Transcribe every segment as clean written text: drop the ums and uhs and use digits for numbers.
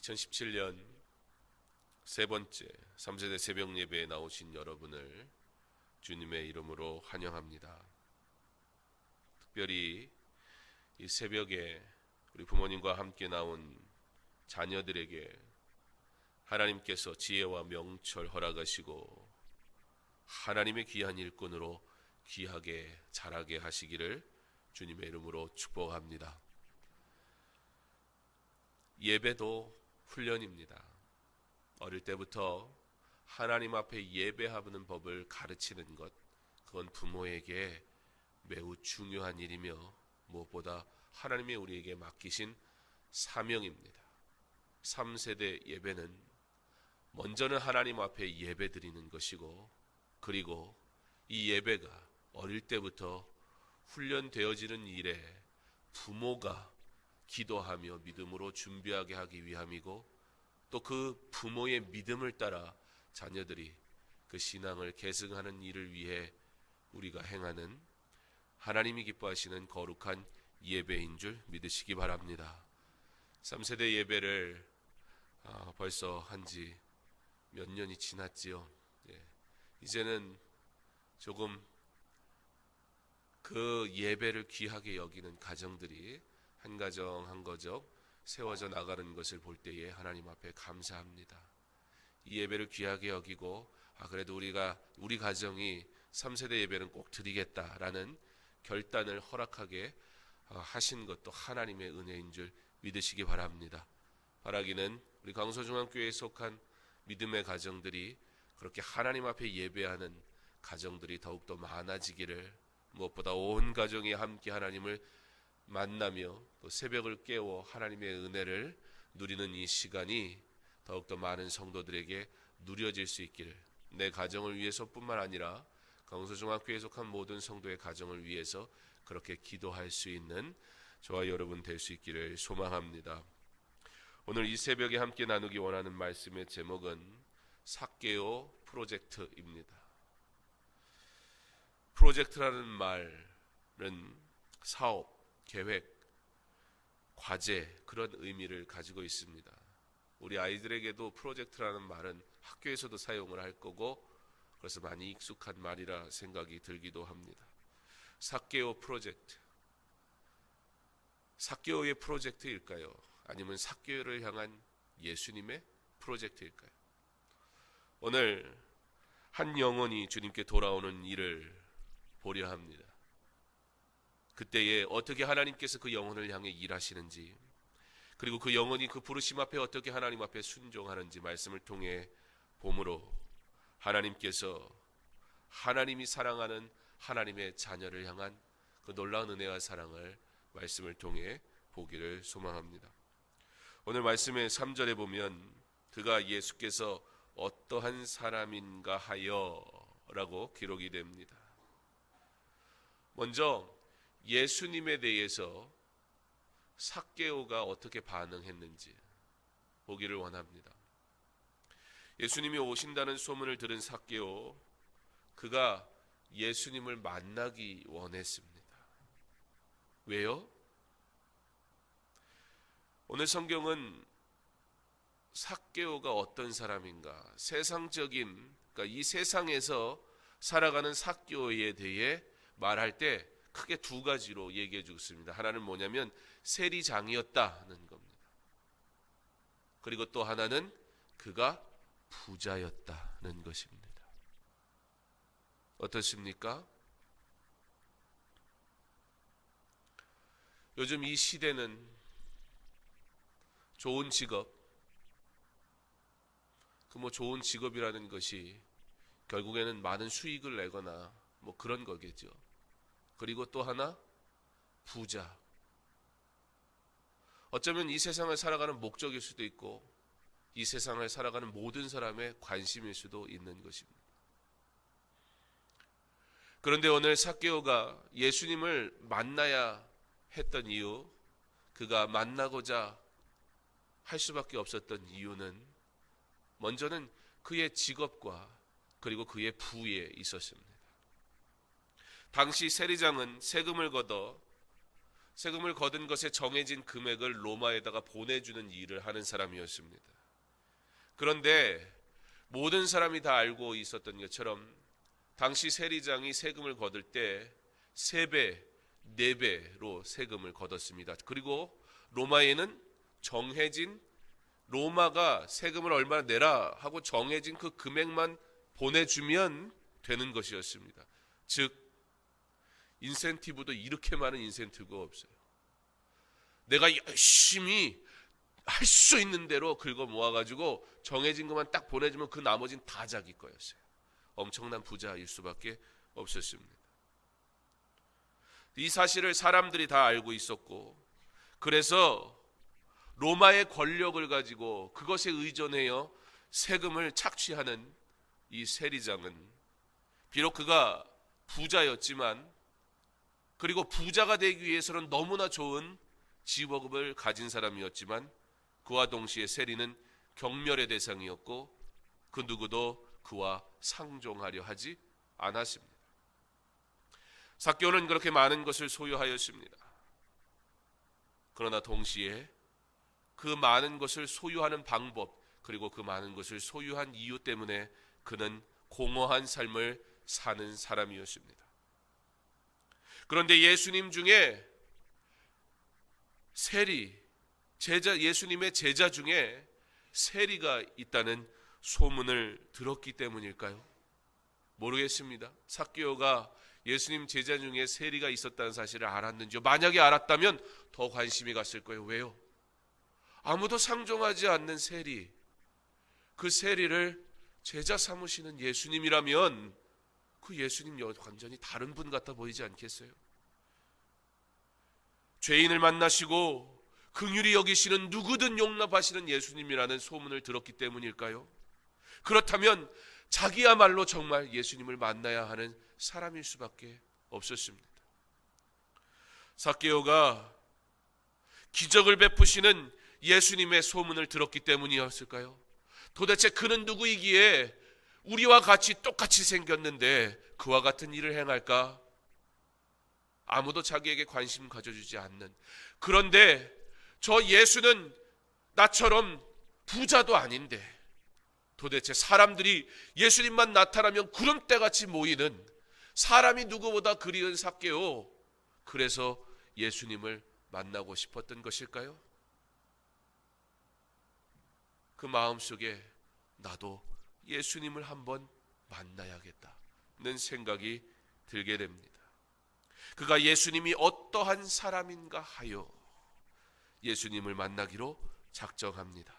2017년 세 번째 3세대 새벽 예배에 나오신 여러분을 주님의 이름으로 환영합니다. 특별히 이 새벽에 우리 부모님과 함께 나온 자녀들에게 하나님께서 지혜와 명철 허락하시고 하나님의 귀한 일꾼으로 귀하게 자라게 하시기를 주님의 이름으로 축복합니다. 예배도 훈련입니다. 어릴 때부터 하나님 앞에 예배하는 법을 가르치는 것, 그건 부모에게 매우 중요한 일이며 무엇보다 하나님이 우리에게 맡기신 사명입니다. 3세대 예배는 먼저는 하나님 앞에 예배 드리는 것이고, 그리고 이 예배가 어릴 때부터 훈련되어지는 일에 부모가 기도하며 믿음으로 준비하게 하기 위함이고, 또 그 부모의 믿음을 따라 자녀들이 그 신앙을 계승하는 일을 위해 우리가 행하는 하나님이 기뻐하시는 거룩한 예배인 줄 믿으시기 바랍니다. 3세대 예배를 벌써 한지 몇 년이 지났지요. 이제는 조금 그 예배를 귀하게 여기는 가정들이 한 가정 한 가정 세워져 나가는 것을 볼 때에 하나님 앞에 감사합니다. 이 예배를 귀하게 여기고 그래도 우리 가정이 3세대 예배는 꼭 드리겠다라는 결단을 허락하게 하신 것도 하나님의 은혜인 줄 믿으시기 바랍니다. 바라기는 우리 강서중앙교회에 속한 믿음의 가정들이 그렇게 하나님 앞에 예배하는 가정들이 더욱더 많아지기를, 무엇보다 온 가정이 함께 하나님을 만나며 또 새벽을 깨워 하나님의 은혜를 누리는 이 시간이 더욱더 많은 성도들에게 누려질 수 있기를, 내 가정을 위해서뿐만 아니라 강서중학교에 속한 모든 성도의 가정을 위해서 그렇게 기도할 수 있는 저와 여러분 될 수 있기를 소망합니다. 오늘 이 새벽에 함께 나누기 원하는 말씀의 제목은 삭개오 프로젝트입니다. 프로젝트라는 말은 사업, 계획, 과제, 그런 의미를 가지고 있습니다. 우리 아이들에게도 프로젝트라는 말은 학교에서도 사용을 할 거고, 그래서 많이 익숙한 말이라 생각이 들기도 합니다. 삭개오 프로젝트, 삭개오의 프로젝트일까요? 아니면 삭개오를 향한 예수님의 프로젝트일까요? 오늘 한 영혼이 주님께 돌아오는 일을 보려 합니다. 그때에 어떻게 하나님께서 그 영혼을 향해 일하시는지, 그리고 그 영혼이 그 부르심 앞에 어떻게 하나님 앞에 순종하는지 말씀을 통해 봄으로 하나님께서 하나님이 사랑하는 하나님의 자녀를 향한 그 놀라운 은혜와 사랑을 말씀을 통해 보기를 소망합니다. 오늘 말씀의 3절에 보면 그가 예수께서 어떠한 사람인가 하여 라고 기록이 됩니다. 먼저 예수님에 대해서 삭개오가 어떻게 반응했는지 보기를 원합니다. 예수님이 오신다는 소문을 들은 삭개오, 그가 예수님을 만나기 원했습니다. 왜요? 오늘 성경은 삭개오가 어떤 사람인가, 세상적인, 그러니까 이 세상에서 살아가는 삭개오에 대해 말할 때 크게 두 가지로 얘기해 주고 있습니다. 하나는 뭐냐면 세리장이었다는 겁니다. 그리고 또 하나는 그가 부자였다는 것입니다. 어떻습니까? 요즘 이 시대는 좋은 직업, 좋은 직업이라는 것이 결국에는 많은 수익을 내거나 그런 거겠죠. 그리고 또 하나, 부자. 어쩌면 이 세상을 살아가는 목적일 수도 있고, 이 세상을 살아가는 모든 사람의 관심일 수도 있는 것입니다. 그런데 오늘 삭개오가 예수님을 만나야 했던 이유, 그가 만나고자 할 수밖에 없었던 이유는 먼저는 그의 직업과 그리고 그의 부에 있었습니다. 당시 세리장은 세금을 걷어 세금을 거둔 것에 정해진 금액을 로마에다가 보내주는 일을 하는 사람이었습니다. 그런데 모든 사람이 다 알고 있었던 것처럼 당시 세리장이 세금을 거둘 때 3배, 4배로 세금을 거뒀습니다. 그리고 로마에는 정해진, 로마가 세금을 얼마나 내라 하고 정해진 그 금액만 보내주면 되는 것이었습니다. 즉 인센티브도 이렇게 많은 인센티브가 없어요. 내가 열심히 할 수 있는 대로 긁어 모아가지고 정해진 것만 딱 보내주면 그 나머지는 다 자기 거였어요. 엄청난 부자일 수밖에 없었습니다. 이 사실을 사람들이 다 알고 있었고, 그래서 로마의 권력을 가지고 그것에 의존하여 세금을 착취하는 이 세리장은 비록 그가 부자였지만, 그리고 부자가 되기 위해서는 너무나 좋은 직업을 가진 사람이었지만, 그와 동시에 세리는 경멸의 대상이었고 그 누구도 그와 상종하려 하지 않았습니다. 삭개오는 그렇게 많은 것을 소유하였습니다. 그러나 동시에 그 많은 것을 소유하는 방법, 그리고 그 많은 것을 소유한 이유 때문에 그는 공허한 삶을 사는 사람이었습니다. 그런데 예수님 중에 세리, 예수님의 제자 중에 세리가 있다는 소문을 들었기 때문일까요? 모르겠습니다. 삭개오가 예수님 제자 중에 세리가 있었다는 사실을 알았는지요? 만약에 알았다면 더 관심이 갔을 거예요. 왜요? 아무도 상종하지 않는 세리, 그 세리를 제자 삼으시는 예수님이라면 그 예수님 완전히 다른 분 같아 보이지 않겠어요? 죄인을 만나시고 긍휼히 여기시는, 누구든 용납하시는 예수님이라는 소문을 들었기 때문일까요? 그렇다면 자기야말로 정말 예수님을 만나야 하는 사람일 수밖에 없었습니다. 삭개오가 기적을 베푸시는 예수님의 소문을 들었기 때문이었을까요? 도대체 그는 누구이기에 우리와 같이 똑같이 생겼는데 그와 같은 일을 행할까? 아무도 자기에게 관심 가져주지 않는, 그런데 저 예수는 나처럼 부자도 아닌데 도대체 사람들이 예수님만 나타나면 구름대같이 모이는 사람이 누구보다 그리운 삭개오, 그래서 예수님을 만나고 싶었던 것일까요? 그 마음속에 나도 예수님을 한번 만나야겠다는 생각이 들게 됩니다. 그가 예수님이 어떠한 사람인가 하여 예수님을 만나기로 작정합니다.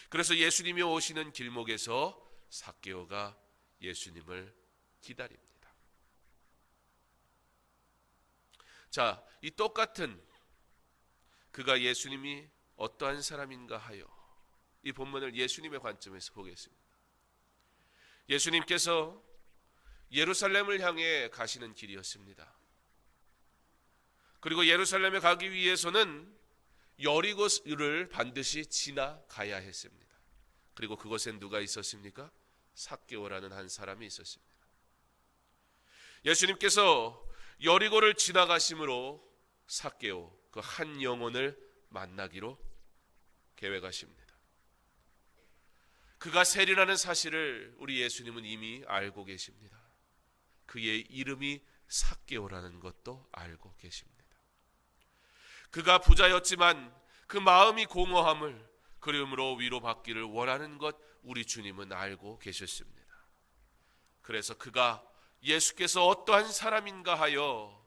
그래서 예수님이 오시는 길목에서 삭개오가 예수님을 기다립니다. 자, 이 똑같은 그가 예수님이 어떠한 사람인가 하여, 이 본문을 예수님의 관점에서 보겠습니다. 예수님께서 예루살렘을 향해 가시는 길이었습니다. 그리고 예루살렘에 가기 위해서는 여리고를 반드시 지나가야 했습니다. 그리고 그곳엔 누가 있었습니까? 삭개오라는 한 사람이 있었습니다. 예수님께서 여리고를 지나가심으로 삭개오, 그 한 영혼을 만나기로 계획하십니다. 그가 세리라는 사실을 우리 예수님은 이미 알고 계십니다. 그의 이름이 삭개오라는 것도 알고 계십니다. 그가 부자였지만 그 마음이 공허함을, 그러므로 위로받기를 원하는 것 우리 주님은 알고 계셨습니다. 그래서 그가 예수께서 어떠한 사람인가 하여,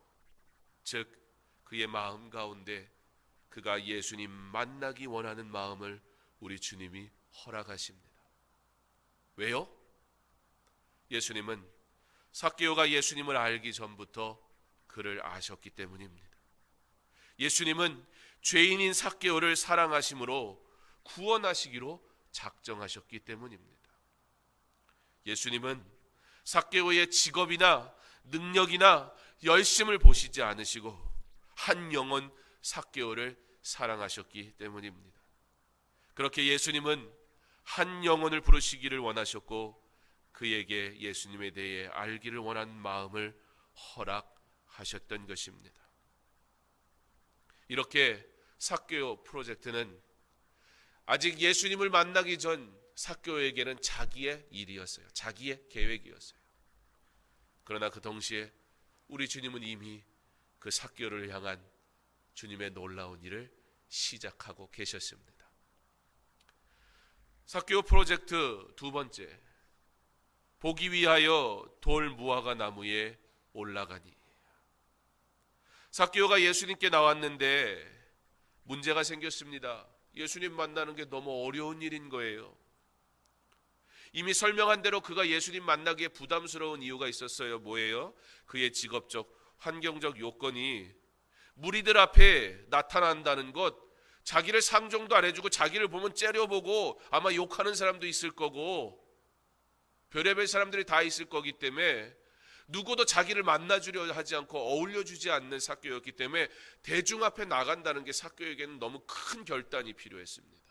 즉 그의 마음 가운데 그가 예수님 만나기 원하는 마음을 우리 주님이 허락하십니다. 왜요? 예수님은 삭개오가 예수님을 알기 전부터 그를 아셨기 때문입니다. 예수님은 죄인인 삭개오를 사랑하심으로 구원하시기로 작정하셨기 때문입니다. 예수님은 삭개오의 직업이나 능력이나 열심을 보시지 않으시고 한 영혼 삭개오를 사랑하셨기 때문입니다. 그렇게 예수님은 한 영혼을 부르시기를 원하셨고 그에게 예수님에 대해 알기를 원하는 마음을 허락하셨던 것입니다. 이렇게 삭개오 프로젝트는 아직 예수님을 만나기 전 삭개오에게는 자기의 일이었어요. 자기의 계획이었어요. 그러나 그 동시에 우리 주님은 이미 그 삭개오를 향한 주님의 놀라운 일을 시작하고 계셨습니다. 삭개오 프로젝트 두 번째, 보기 위하여 돌 무화과 나무에 올라가니. 삭개오가 예수님께 나왔는데 문제가 생겼습니다. 예수님 만나는 게 너무 어려운 일인 거예요. 이미 설명한 대로 그가 예수님 만나기에 부담스러운 이유가 있었어요. 뭐예요? 그의 직업적, 환경적 요건이 무리들 앞에 나타난다는 것, 자기를 상종도 안 해주고 자기를 보면 째려보고 아마 욕하는 사람도 있을 거고 별의별 사람들이 다 있을 거기 때문에 누구도 자기를 만나주려 하지 않고 어울려주지 않는 삭개오였기 때문에 대중 앞에 나간다는 게 삭개오에게는 너무 큰 결단이 필요했습니다.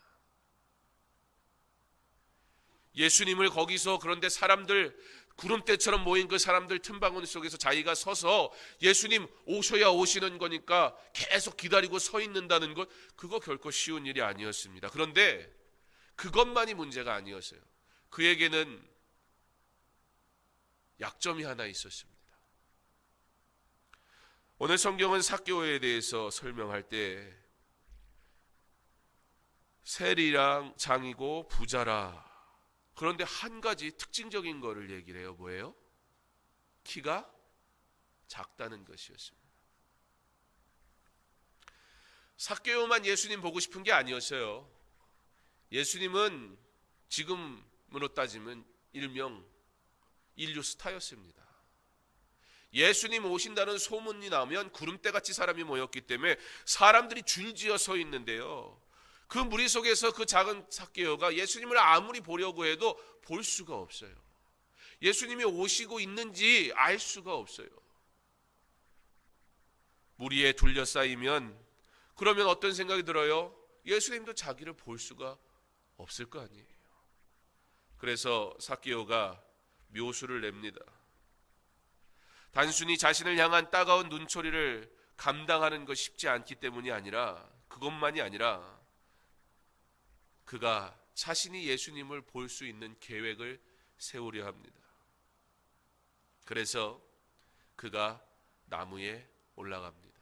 예수님을 거기서, 그런데 사람들, 구름대처럼 모인 그 사람들 틈바구니 속에서 자기가 서서 예수님 오셔야 오시는 거니까 계속 기다리고 서 있는다는 것, 그거 결코 쉬운 일이 아니었습니다. 그런데 그것만이 문제가 아니었어요. 그에게는 약점이 하나 있었습니다. 오늘 성경은 삭개오에 대해서 설명할 때 세리랑 장이고 부자라. 그런데 한 가지 특징적인 거를 얘기를 해요. 뭐예요? 키가 작다는 것이었습니다. 삭개오만 예수님 보고 싶은 게 아니었어요. 예수님은 지금으로 따지면 일명 인류 스타였습니다. 예수님 오신다는 소문이 나면 구름대같이 사람이 모였기 때문에 사람들이 줄지어 서 있는데요, 그 무리 속에서 그 작은 삭개오가 예수님을 아무리 보려고 해도 볼 수가 없어요. 예수님이 오시고 있는지 알 수가 없어요. 무리에 둘러싸이면 그러면 어떤 생각이 들어요? 예수님도 자기를 볼 수가 없을 거 아니에요. 그래서 삭개오가 묘수를 냅니다. 단순히 자신을 향한 따가운 눈초리를 감당하는 것 쉽지 않기 때문이 아니라, 그것만이 아니라 그가 자신이 예수님을 볼 수 있는 계획을 세우려 합니다. 그래서 그가 나무에 올라갑니다.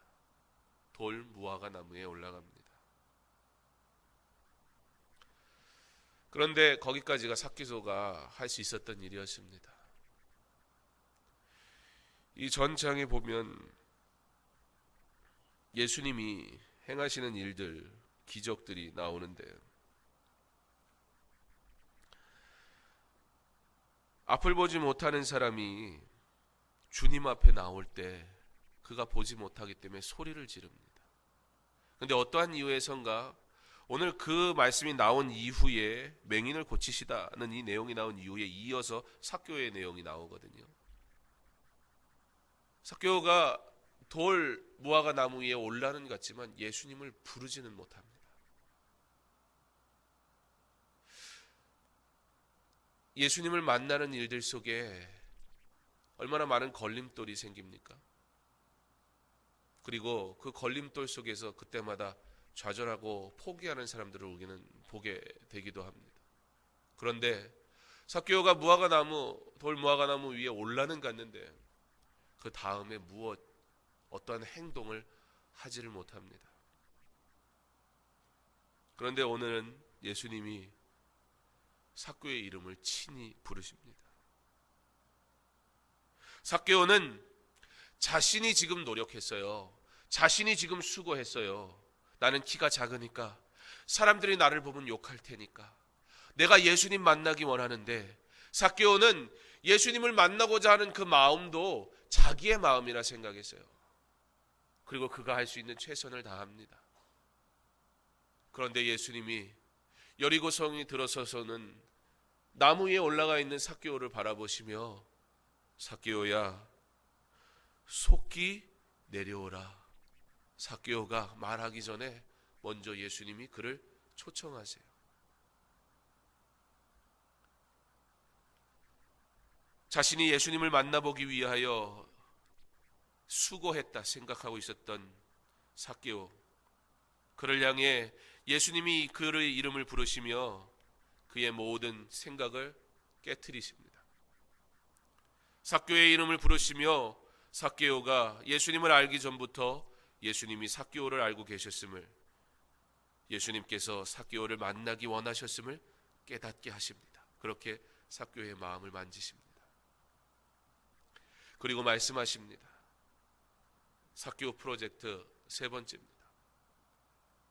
돌 무화과 나무에 올라갑니다. 그런데 거기까지가 삭개오가 할 수 있었던 일이었습니다. 이 전장에 보면 예수님이 행하시는 일들, 기적들이 나오는데, 앞을 보지 못하는 사람이 주님 앞에 나올 때 그가 보지 못하기 때문에 소리를 지릅니다. 그런데 어떠한 이유에선가 오늘 그 말씀이 나온 이후에 맹인을 고치시다는 이 내용이 나온 이후에 이어서 삭개오의 내용이 나오거든요. 삭개오가 돌 무화과 나무 위에 올라는 것 같지만 예수님을 부르지는 못합니다. 예수님을 만나는 일들 속에 얼마나 많은 걸림돌이 생깁니까? 그리고 그 걸림돌 속에서 그때마다 좌절하고 포기하는 사람들을 우리는 보게 되기도 합니다. 그런데 삭개오가 돌 무화과 나무 위에 올라는 갔는데 그 다음에 어떠한 행동을 하지를 못합니다. 그런데 오늘은 예수님이 삭개오의 이름을 친히 부르십니다. 삭개오는 자신이 지금 노력했어요. 자신이 지금 수고했어요. 나는 키가 작으니까, 사람들이 나를 보면 욕할 테니까, 내가 예수님 만나기 원하는데, 삭개오는 예수님을 만나고자 하는 그 마음도 자기의 마음이라 생각했어요. 그리고 그가 할 수 있는 최선을 다합니다. 그런데 예수님이 여리고성이 들어서서는 나무 위에 올라가 있는 삭개오를 바라보시며, 삭개오야, 속히 내려오라. 삭개오가 말하기 전에 먼저 예수님이 그를 초청하세요. 자신이 예수님을 만나보기 위하여 수고했다 생각하고 있었던 삭개오, 그를 향해 예수님이 그의 이름을 부르시며 그의 모든 생각을 깨트리십니다. 삭개오의 이름을 부르시며 삭개오가 예수님을 알기 전부터 예수님이 삭개오를 알고 계셨음을, 예수님께서 삭개오를 만나기 원하셨음을 깨닫게 하십니다. 그렇게 삭개오의 마음을 만지십니다. 그리고 말씀하십니다. 삭개오 프로젝트 세 번째입니다.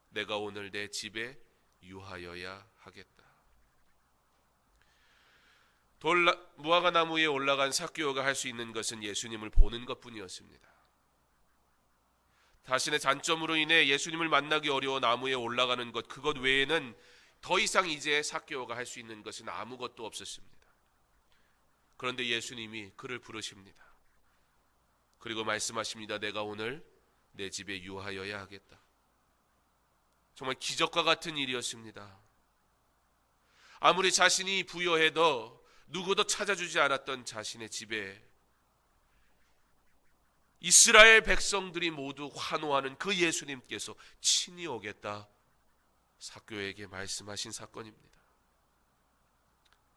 내가 오늘 내 집에 유하여야 하겠다. 무화과 나무 위에 올라간 삭개오가 할 수 있는 것은 예수님을 보는 것뿐이었습니다. 자신의 단점으로 인해 예수님을 만나기 어려워 나무에 올라가는 것, 그것 외에는 더 이상 이제 삭개오가 할 수 있는 것은 아무것도 없었습니다. 그런데 예수님이 그를 부르십니다. 그리고 말씀하십니다. 내가 오늘 내 집에 유하여야 하겠다. 정말 기적과 같은 일이었습니다. 아무리 자신이 부여해도 누구도 찾아주지 않았던 자신의 집에 이스라엘 백성들이 모두 환호하는 그 예수님께서 친히 오겠다, 삭개오에게 말씀하신 사건입니다.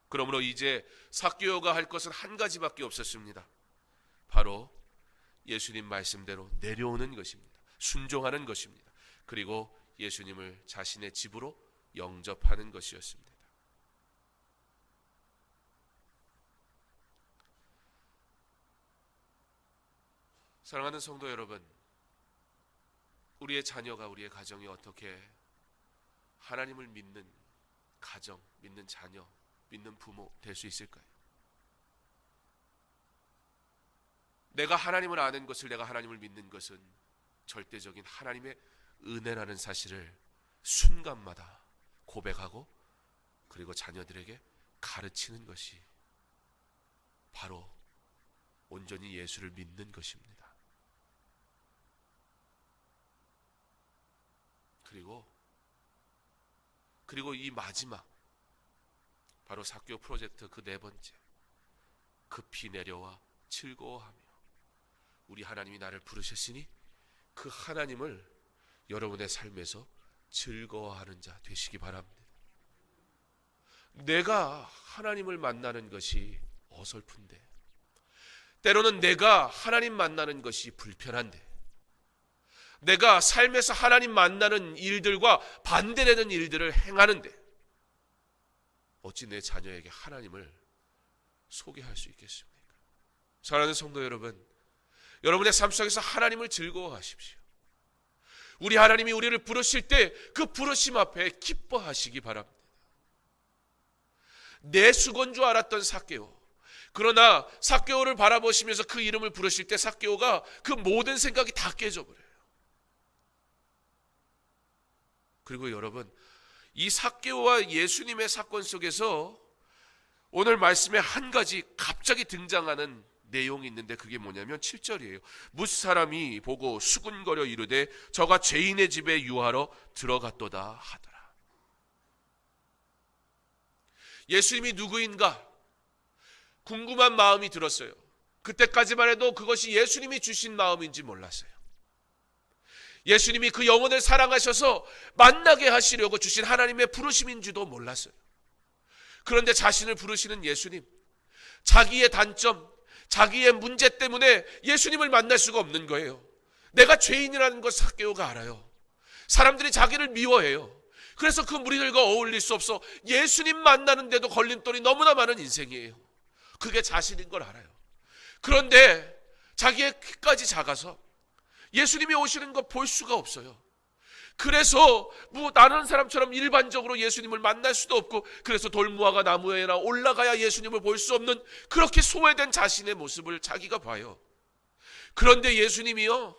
그러므로 이제 삭개오가 할 것은 한 가지밖에 없었습니다. 바로 예수님 말씀대로 내려오는 것입니다. 순종하는 것입니다. 그리고 예수님을 자신의 집으로 영접하는 것이었습니다. 사랑하는 성도 여러분, 우리의 자녀가, 우리의 가정이 어떻게 하나님을 믿는 가정, 믿는 자녀, 믿는 부모 될 수 있을까요? 내가 하나님을 아는 것을, 내가 하나님을 믿는 것은 절대적인 하나님의 은혜라는 사실을 순간마다 고백하고 그리고 자녀들에게 가르치는 것이 바로 온전히 예수를 믿는 것입니다. 그리고 이 마지막, 바로 삭개오 프로젝트 그 네 번째, 급히 내려와 즐거워하며, 우리 하나님이 나를 부르셨으니 그 하나님을 여러분의 삶에서 즐거워하는 자 되시기 바랍니다. 내가 하나님을 만나는 것이 어설픈데, 때로는 내가 하나님 만나는 것이 불편한데, 내가 삶에서 하나님 만나는 일들과 반대되는 일들을 행하는데 어찌 내 자녀에게 하나님을 소개할 수 있겠습니까? 사랑하는 성도 여러분, 여러분의 삶 속에서 하나님을 즐거워하십시오. 우리 하나님이 우리를 부르실 때 그 부르심 앞에 기뻐하시기 바랍니다. 내 수고인 줄 알았던 삭개오, 그러나 삭개오를 바라보시면서 그 이름을 부르실 때 삭개오가 그 모든 생각이 다 깨져버려요. 그리고 여러분, 이 삭개오와 예수님의 사건 속에서 오늘 말씀에 한 가지 갑자기 등장하는 내용이 있는데, 그게 뭐냐면 7절이에요. 뭇사람이 보고 수군거려 이르되 저가 죄인의 집에 유하러 들어갔도다 하더라. 예수님이 누구인가 궁금한 마음이 들었어요. 그때까지만 해도 그것이 예수님이 주신 마음인지 몰랐어요. 예수님이 그 영혼을 사랑하셔서 만나게 하시려고 주신 하나님의 부르심인지도 몰랐어요. 그런데 자신을 부르시는 예수님, 자기의 단점, 자기의 문제 때문에 예수님을 만날 수가 없는 거예요. 내가 죄인이라는 걸 삭개오가 알아요. 사람들이 자기를 미워해요. 그래서 그 무리들과 어울릴 수 없어 예수님 만나는데도 걸림돌이 너무나 많은 인생이에요. 그게 자신인 걸 알아요. 그런데 자기의 귀까지 작아서 예수님이 오시는 거 볼 수가 없어요. 그래서 다른 사람처럼 일반적으로 예수님을 만날 수도 없고, 그래서 돌무화과 나무에나 올라가야 예수님을 볼 수 없는 그렇게 소외된 자신의 모습을 자기가 봐요. 그런데 예수님이요,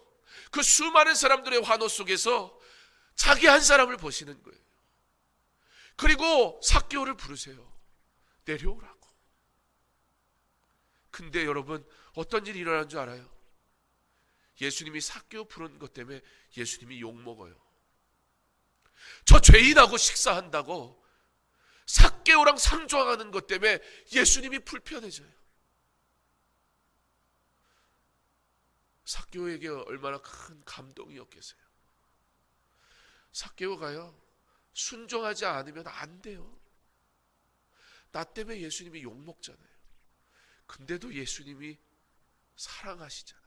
그 수많은 사람들의 환호 속에서 자기 한 사람을 보시는 거예요. 그리고 삭개오를 부르세요. 내려오라고. 근데 여러분, 어떤 일이 일어난 줄 알아요? 예수님이 삭개오 부른 것 때문에 예수님이 욕먹어요. 저 죄인하고 식사한다고 삭개오랑 상종하는 것 때문에 예수님이 불편해져요. 삭개오에게 얼마나 큰 감동이었겠어요. 삭개오가요, 순종하지 않으면 안 돼요. 나 때문에 예수님이 욕먹잖아요. 근데도 예수님이 사랑하시잖아요.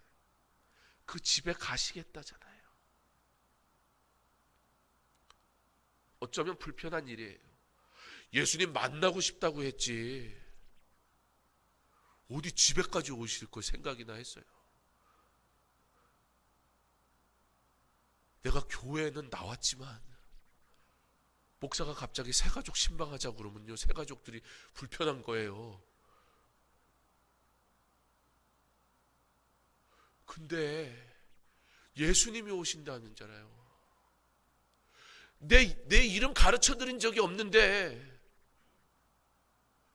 그 집에 가시겠다잖아요. 어쩌면 불편한 일이에요. 예수님 만나고 싶다고 했지 어디 집에까지 오실 걸 생각이나 했어요. 내가 교회에는 나왔지만 목사가 갑자기 새가족 신방하자고 그러면요, 새가족들이 불편한 거예요. 근데 예수님이 오신다는잖아요. 내 이름 가르쳐 드린 적이 없는데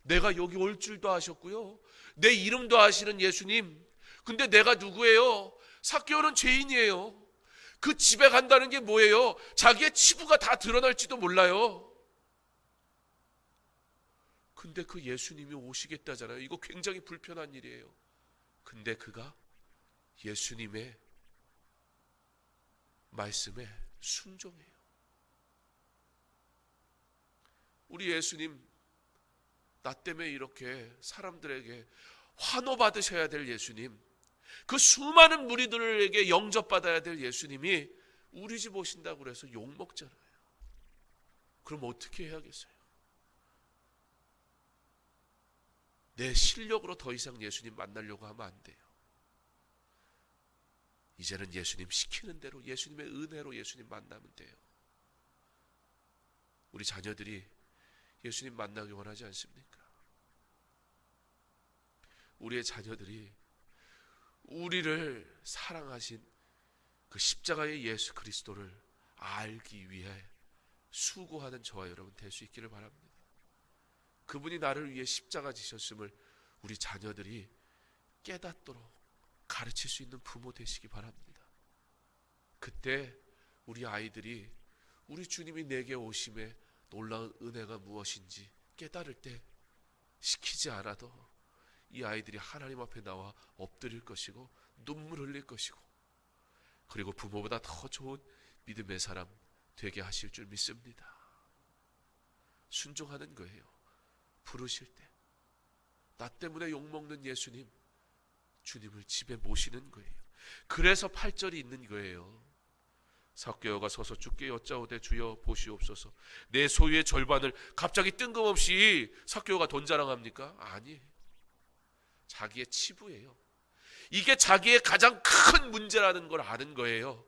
내가 여기 올 줄도 아셨고요, 내 이름도 아시는 예수님. 근데 내가 누구예요? 삭개오는 죄인이에요. 그 집에 간다는 게 뭐예요? 자기의 치부가 다 드러날지도 몰라요. 근데 그 예수님이 오시겠다잖아요. 이거 굉장히 불편한 일이에요. 근데 그가 예수님의 말씀에 순종해요. 우리 예수님, 나 때문에 이렇게 사람들에게 환호받으셔야 될 예수님, 그 수많은 무리들에게 영접받아야 될 예수님이 우리 집 오신다고 그래서 욕먹잖아요. 그럼 어떻게 해야겠어요? 내 실력으로 더 이상 예수님 만나려고 하면 안 돼요. 이제는 예수님 시키는 대로, 예수님의 은혜로 예수님 만나면 돼요. 우리 자녀들이 예수님 만나기 원하지 않습니까? 우리의 자녀들이 우리를 사랑하신 그 십자가의 예수 그리스도를 알기 위해 수고하는 저와 여러분 될 수 있기를 바랍니다. 그분이 나를 위해 십자가 지셨음을 우리 자녀들이 깨닫도록 가르칠 수 있는 부모 되시기 바랍니다. 그때 우리 아이들이 우리 주님이 내게 오심에 놀라운 은혜가 무엇인지 깨달을 때 시키지 않아도 이 아이들이 하나님 앞에 나와 엎드릴 것이고 눈물 흘릴 것이고, 그리고 부모보다 더 좋은 믿음의 사람 되게 하실 줄 믿습니다. 순종하는 거예요. 부르실 때 나 때문에 욕먹는 예수님, 주님을 집에 모시는 거예요. 그래서 8절이 있는 거예요. 삭개오가 서서 주께 여짜오되 주여 보시옵소서. 내 소유의 절반을, 갑자기 뜬금없이 삭개오가 돈 자랑합니까? 아니에요. 자기의 치부예요. 이게 자기의 가장 큰 문제라는 걸 아는 거예요.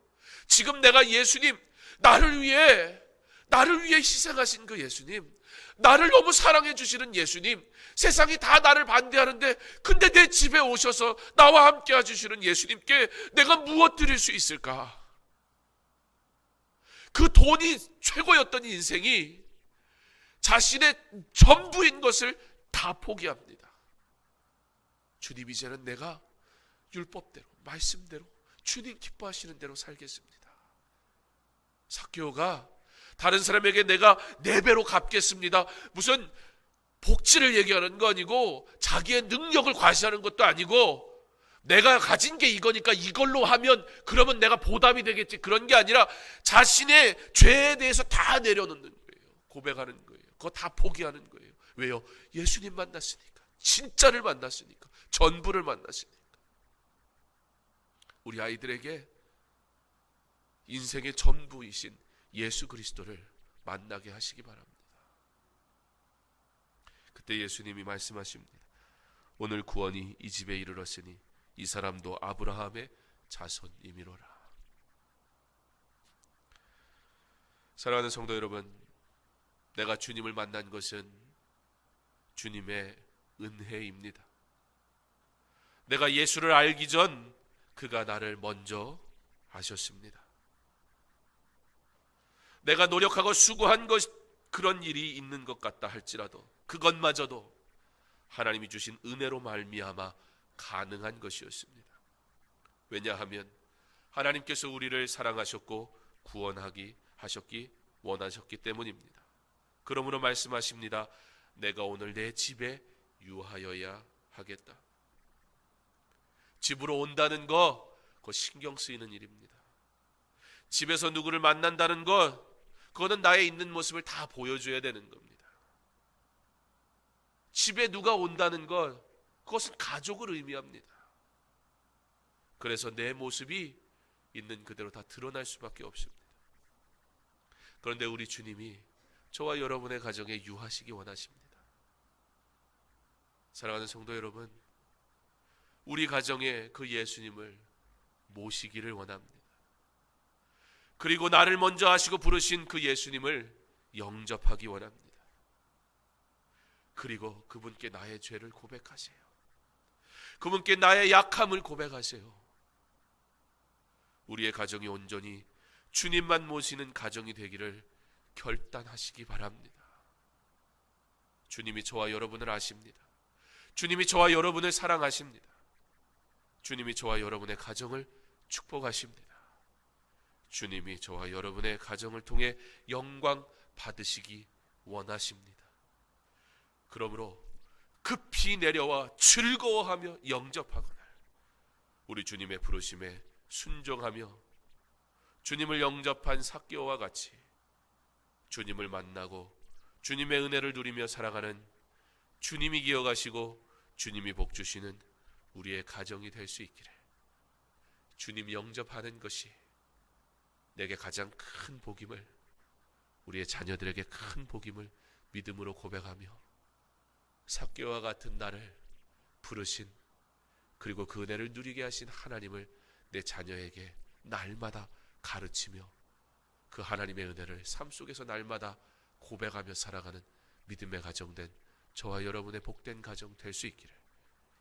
지금 내가 예수님, 나를 위해 희생하신 그 예수님, 나를 너무 사랑해 주시는 예수님, 세상이 다 나를 반대하는데 근데 내 집에 오셔서 나와 함께 해주시는 예수님께 내가 무엇 드릴 수 있을까? 그 돈이 최고였던 인생이 자신의 전부인 것을 다 포기합니다. 주님, 이제는 내가 율법대로, 말씀대로, 주님 기뻐하시는 대로 살겠습니다. 삭개오가 다른 사람에게 내가 4배로 갚겠습니다, 무슨 복지를 얘기하는 거 아니고 자기의 능력을 과시하는 것도 아니고 내가 가진 게 이거니까 이걸로 하면 그러면 내가 보답이 되겠지, 그런 게 아니라 자신의 죄에 대해서 다 내려놓는 거예요. 고백하는 거예요. 그거 다 포기하는 거예요. 왜요? 예수님 만났으니까, 진짜를 만났으니까, 전부를 만났으니까. 우리 아이들에게 인생의 전부이신 예수 그리스도를 만나게 하시기 바랍니다. 그때 예수님이 말씀하십니다. 오늘 구원이 이 집에 이르렀으니 이 사람도 아브라함의 자손이미로라. 사랑하는 성도 여러분, 내가 주님을 만난 것은 주님의 은혜입니다. 내가 예수를 알기 전 그가 나를 먼저 아셨습니다. 내가 노력하고 수고한 것, 그런 일이 있는 것 같다 할지라도 그것마저도 하나님이 주신 은혜로 말미암아 가능한 것이었습니다. 왜냐하면 하나님께서 우리를 사랑하셨고 구원하기 하셨기 원하셨기 때문입니다. 그러므로 말씀하십니다. 내가 오늘 내 집에 유하여야 하겠다. 집으로 온다는 거, 그거 신경 쓰이는 일입니다. 집에서 누구를 만난다는 것, 그거는 나의 있는 모습을 다 보여줘야 되는 겁니다. 집에 누가 온다는 것, 그것은 가족을 의미합니다. 그래서 내 모습이 있는 그대로 다 드러날 수밖에 없습니다. 그런데 우리 주님이 저와 여러분의 가정에 유하시기 원하십니다. 사랑하는 성도 여러분, 우리 가정에 그 예수님을 모시기를 원합니다. 그리고 나를 먼저 하시고 부르신 그 예수님을 영접하기 원합니다. 그리고 그분께 나의 죄를 고백하세요. 그분께 나의 약함을 고백하세요. 우리의 가정이 온전히 주님만 모시는 가정이 되기를 결단하시기 바랍니다. 주님이 저와 여러분을 아십니다. 주님이 저와 여러분을 사랑하십니다. 주님이 저와 여러분의 가정을 축복하십니다. 주님이 저와 여러분의 가정을 통해 영광 받으시기 원하십니다. 그러므로 급히 내려와 즐거워하며 영접하거나 우리 주님의 부르심에 순종하며 주님을 영접한 삭개오와 같이 주님을 만나고 주님의 은혜를 누리며 살아가는, 주님이 기억하시고 주님이 복 주시는 우리의 가정이 될 수 있기를, 주님 영접하는 것이 내게 가장 큰 복임을, 우리의 자녀들에게 큰 복임을 믿음으로 고백하며 삭개오와 같은 나를 부르신, 그리고 그 은혜를 누리게 하신 하나님을 내 자녀에게 날마다 가르치며 그 하나님의 은혜를 삶 속에서 날마다 고백하며 살아가는 믿음의 가정 된 저와 여러분의 복된 가정 될 수 있기를,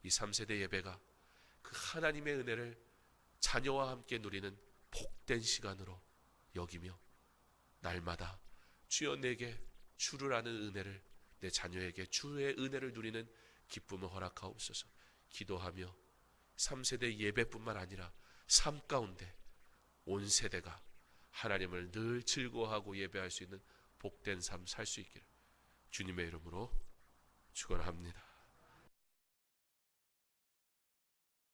이 3세대 예배가 그 하나님의 은혜를 자녀와 함께 누리는 복된 시간으로 여기며 날마다 주여 내게 주를 아는 은혜를, 내 자녀에게 주의 은혜를 누리는 기쁨을 허락하옵소서 기도하며 3세대 예배뿐만 아니라 삶 가운데 온 세대가 하나님을 늘 즐거워하고 예배할 수 있는 복된 삶 살 수 있기를 주님의 이름으로 축원합니다.